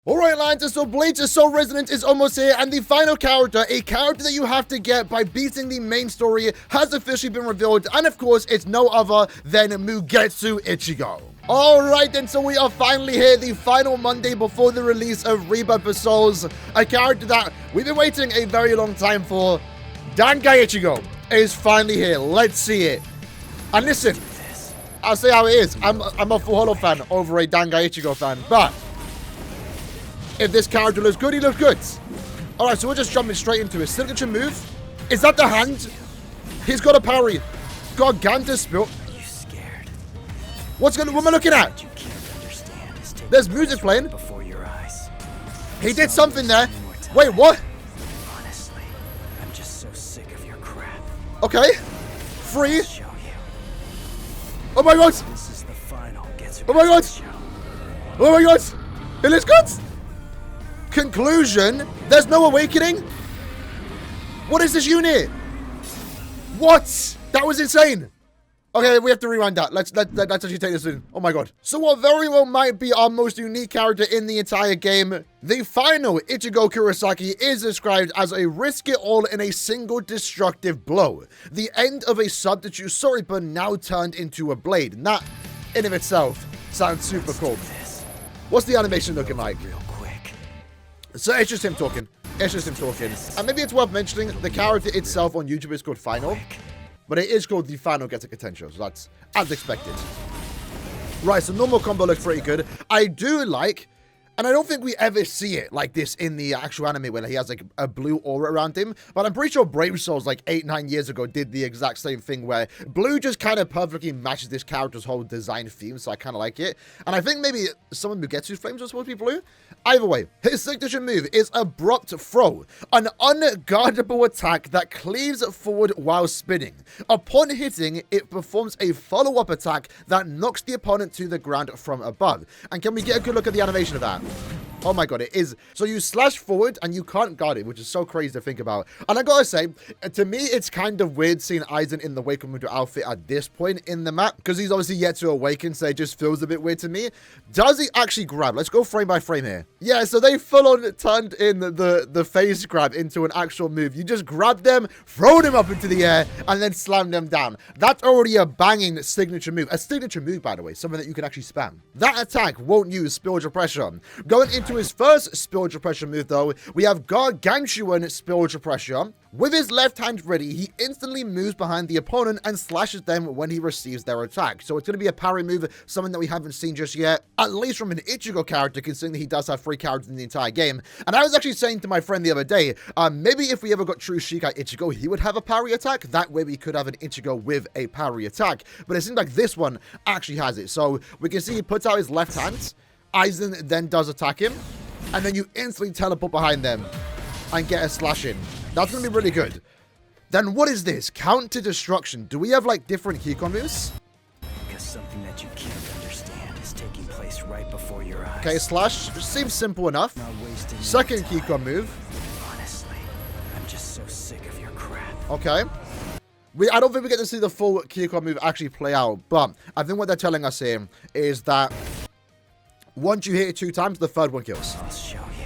Alright lads, so Bleach is so resonant is almost here, and the final character, a character that you have to get by beating the main story, has officially been revealed, and of course, it's no other than Mugetsu Ichigo. Alright then, so we are finally here, the final Monday before the release of Rebirth of Souls, a character that we've been waiting a very long time for. Dangai Ichigo is finally here, let's see it. And listen, I'll say how it is, I'm a Full Hollow fan over a Dangai Ichigo fan, but if this character looks good, he looks good. Alright, so we're just jumping straight into his signature move. Is that the hand? He's got a parry. Garganta spill. Are you scared? What am I looking at? You can't understand is taking There's music place playing. before your eyes. He did something there. Wait, what? Honestly, I'm just so sick of your crap. Okay. Free. I'll show you. Oh my god. This is the final Getsu Oh my god. show. Oh my god. It looks good. Conclusion. There's no awakening. What is this unit? What? That was insane. Okay, we have to rewind that. Let's actually take this in. Oh my god. So what very well might be our most unique character in the entire game, the final Ichigo Kurosaki, is described as a risk it all in a single destructive blow. The end of a substitute Soriba now turned into a blade. And that, in of itself, sounds super cool. What's the animation looking like? Real quick. So it's just him talking. It's just him talking. And maybe it's worth mentioning, the character itself on YouTube is called Final. But it is called the Final Gets Potential, so that's as expected. Right, so normal combo looks pretty good. I do like, and I don't think we ever see it like this in the actual anime where he has like a blue aura around him. But I'm pretty sure Brave Souls like 8-9 years ago did the exact same thing where blue just kind of perfectly matches this character's whole design theme, so I kind of like it. And I think maybe some of Mugetsu's frames are supposed to be blue. Either way, his signature move is Abrupt Throw, an unguardable attack that cleaves forward while spinning. Upon hitting, it performs a follow-up attack that knocks the opponent to the ground from above. And can we get a good look at the animation of that? Oh my god, it is. So you slash forward and you can't guard it, which is so crazy to think about. And I gotta say, to me, it's kind of weird seeing Aizen in the Waken Mundo outfit at this point in the map, because he's obviously yet to awaken, so it just feels a bit weird to me. Does he actually grab? Let's go frame by frame here. Yeah, so they full-on turned in the phase grab into an actual move. You just grab them, throw them up into the air, and then slam them down. That's already a banging signature move. A signature move, by the way, something that you can actually spam. That attack won't use Spiritual Pressure. Going into his first Spiritual Pressure move, though, we have Gargantuan Spiritual Pressure. With his left hand ready, he instantly moves behind the opponent and slashes them when he receives their attack. So it's going to be a parry move, something that we haven't seen just yet, at least from an Ichigo character, considering that he does have 3 characters in the entire game. And I was actually saying to my friend the other day, maybe if we ever got true Shikai Ichigo, he would have a parry attack. That way we could have an Ichigo with a parry attack. But it seems like this one actually has it. So we can see he puts out his left hand, Aizen then does attack him, and then you instantly teleport behind them and get a slash in. That's going to be really good. Then what is this? Count to destruction. Do we have like different Kikon moves? Because something that you can't understand is taking place right before your eyes. Okay, slash. Seems simple enough. Not wasting Second any time. Kikon move. Honestly, I'm just so sick of your crap. Okay. I don't think we get to see the full Kikon move actually play out, but I think what they're telling us here is that once you hit it 2 times, the third one kills. I'll show you.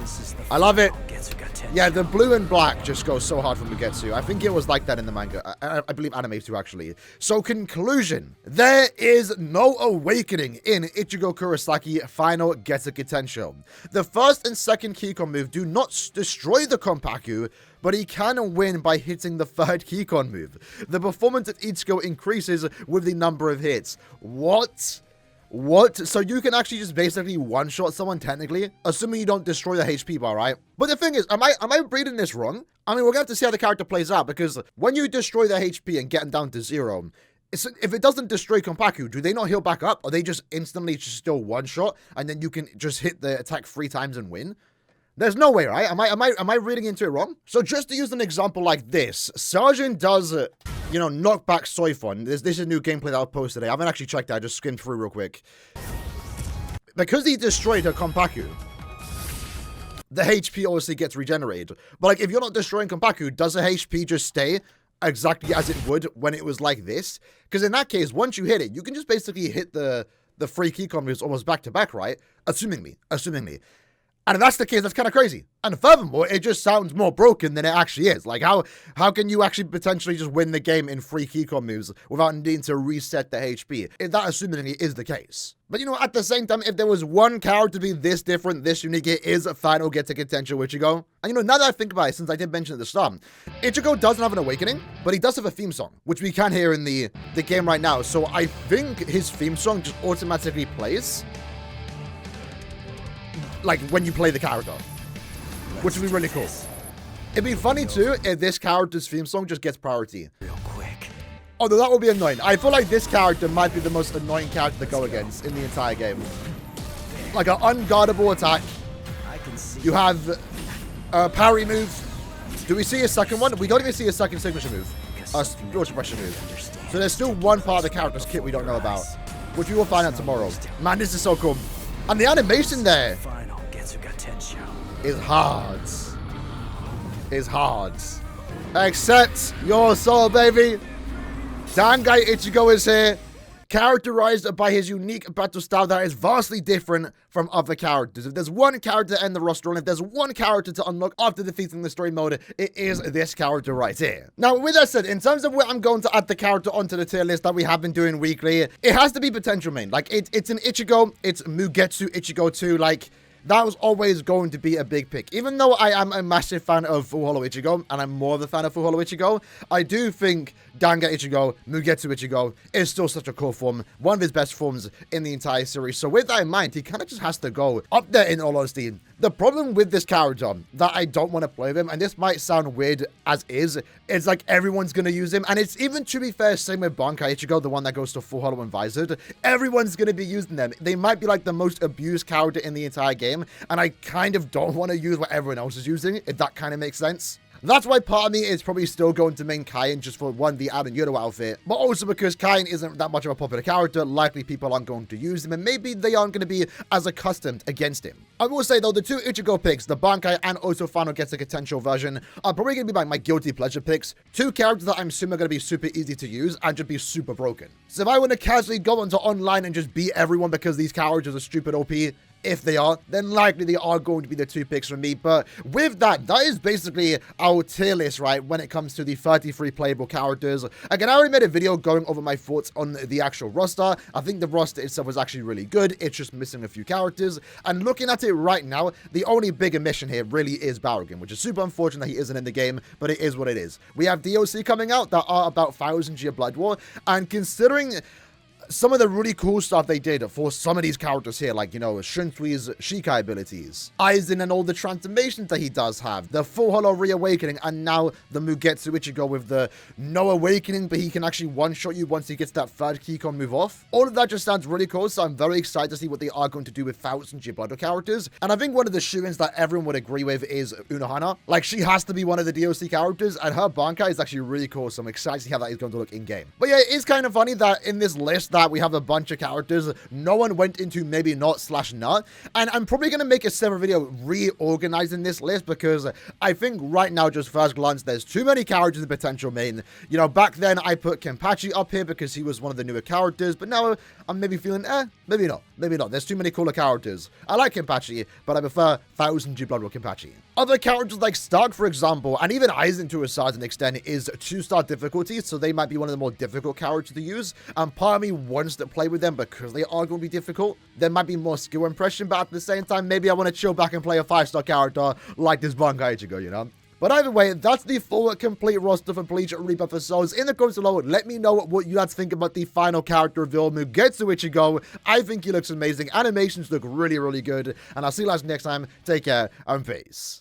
This is the I love it. Getsu Gaten. Yeah, the blue and black just goes so hard for Mugetsu. I think it was like that in the manga. I believe anime too, actually. So, conclusion. There is no awakening in Ichigo Kurosaki Final Getsu Potential. The first and second Kikon move do not destroy the Konpaku, but he can win by hitting the third Kikon move. The performance of Ichigo increases with the number of hits. What? What? So you can actually just basically one-shot someone technically, assuming you don't destroy the HP bar, right? But the thing is, am I reading this wrong? I mean, we're gonna have to see how the character plays out, because when you destroy their HP and get them down to 0, if it doesn't destroy Konpaku, do they not heal back up? Or they just instantly just still one-shot, and then you can just hit the attack 3 times and win? There's no way, right? Am I reading into it wrong? So just to use an example like this, Sergeant does, knock back Soifon. This is new gameplay that I'll post today. I haven't actually checked that. I just skimmed through real quick. Because he destroyed her Konpaku, the HP obviously gets regenerated. But like, if you're not destroying Konpaku, does the HP just stay exactly as it would when it was like this? Because in that case, once you hit it, you can just basically hit the the 3 keycon moves almost back to back, right? Assumingly. And if that's the case, that's kind of crazy. And furthermore, it just sounds more broken than it actually is. Like, how can you actually potentially just win the game in 3 keycon moves without needing to reset the HP? If that assumingly is the case. But, you know, at the same time, if there was one character to be this different, this unique, it is a final get to contention Ichigo. And, you know, now that I think about it, since I did mention at the start, Ichigo doesn't have an awakening, but he does have a theme song, which we can hear in the game right now. So I think his theme song just automatically plays like when you play the character, which would be really cool. It'd be funny too if this character's theme song just gets priority. Real quick. Although that would be annoying. I feel like this character might be the most annoying character to go against in the entire game. Like an unguardable attack. You have a parry move. Do we see a second one? We don't even see a second signature move. A spiritual suppression move. So there's still one part of the character's kit we don't know about, which we will find out tomorrow. Man, this is so cool. And the animation there is hard. Accept your soul, baby. Dangai Ichigo is here, characterized by his unique battle style that is vastly different from other characters. If there's one character to end the roster and if there's one character to unlock after defeating the story mode, it is this character right here. Now, with that said, in terms of where I'm going to add the character onto the tier list that we have been doing weekly, it has to be potential main. Like, it's an Ichigo, it's Mugetsu Ichigo 2, like, that was always going to be a big pick. Even though I am a massive fan of Full Hollow Ichigo, and I'm more of a fan of Full Hollow Ichigo, I do think Danga Ichigo, Mugetsu Ichigo is still such a cool form, one of his best forms in the entire series. So with that in mind, he kind of just has to go up there in all honesty. The problem with this character that I don't want to play with him, and this might sound weird as is, it's like everyone's going to use him. And it's even, to be fair, same with Bankai Ichigo, the one that goes to Full Hollow and Visored. Everyone's going to be using them. They might be like the most abused character in the entire game. And I kind of don't want to use what everyone else is using, if that kind of makes sense. That's why part of me is probably still going to main Kain just for, one, the Aden Yudo outfit, but also because Kain isn't that much of a popular character, likely people aren't going to use him, and maybe they aren't going to be as accustomed against him. I will say, though, the two Ichigo picks, the Bankai and also Final Gets a Potential version, are probably going to be my guilty pleasure picks. Two characters that I'm assuming are going to be super easy to use and just be super broken. So if I want to casually go onto online and just beat everyone because these characters are stupid OP, if they are, then likely they are going to be the two picks for me. But with that, that is basically our tier list, right, when it comes to the 33 playable characters. Again, I already made a video going over my thoughts on the actual roster. I think the roster itself was actually really good. It's just missing a few characters. And looking at it right now, the only big omission here really is Baragon, which is super unfortunate that he isn't in the game, but it is what it is. We have DLC coming out that are about 1000 Year Blood War, and considering some of the really cool stuff they did for some of these characters here, like, you know, Shunsui's Shikai abilities, Aizen and all the transformations that he does have, the Full Hollow Reawakening, and now the Mugetsu Ichigo with the no awakening, but he can actually one-shot you once he gets that third Keycon move off. All of that just sounds really cool, so I'm very excited to see what they are going to do with 1000 Year Blood War characters. And I think one of the shoe-ins that everyone would agree with is Unohana. Like, she has to be one of the DLC characters, and her Bankai is actually really cool, so I'm excited to see how that is going to look in-game. But yeah, it is kind of funny that in this list that we have a bunch of characters no one went into maybe not/nut, and I'm probably going to make a separate video reorganizing this list because I think right now, just first glance, there's too many characters in potential main. You know, back then I put Kenpachi up here because he was one of the newer characters, but now I'm maybe feeling, maybe not. There's too many cooler characters. I like Kenpachi, but I prefer 1000 Year Blood War Kenpachi. Other characters like Stark, for example, and even Aizen to a certain extent, is 2-star difficulty, so they might be one of the more difficult characters to use, and part of me wants to play with them because they are going to be difficult. There might be more skill impression, but at the same time, maybe I want to chill back and play a 5-star character like this Bankai Ichigo, you know? But either way, that's the full complete roster for Bleach Rebirth for Souls. In the comments below, let me know what you guys think about the final character reveal, Mugetsu Ichigo. I think he looks amazing. Animations look really, really good. And I'll see you guys next time. Take care and peace.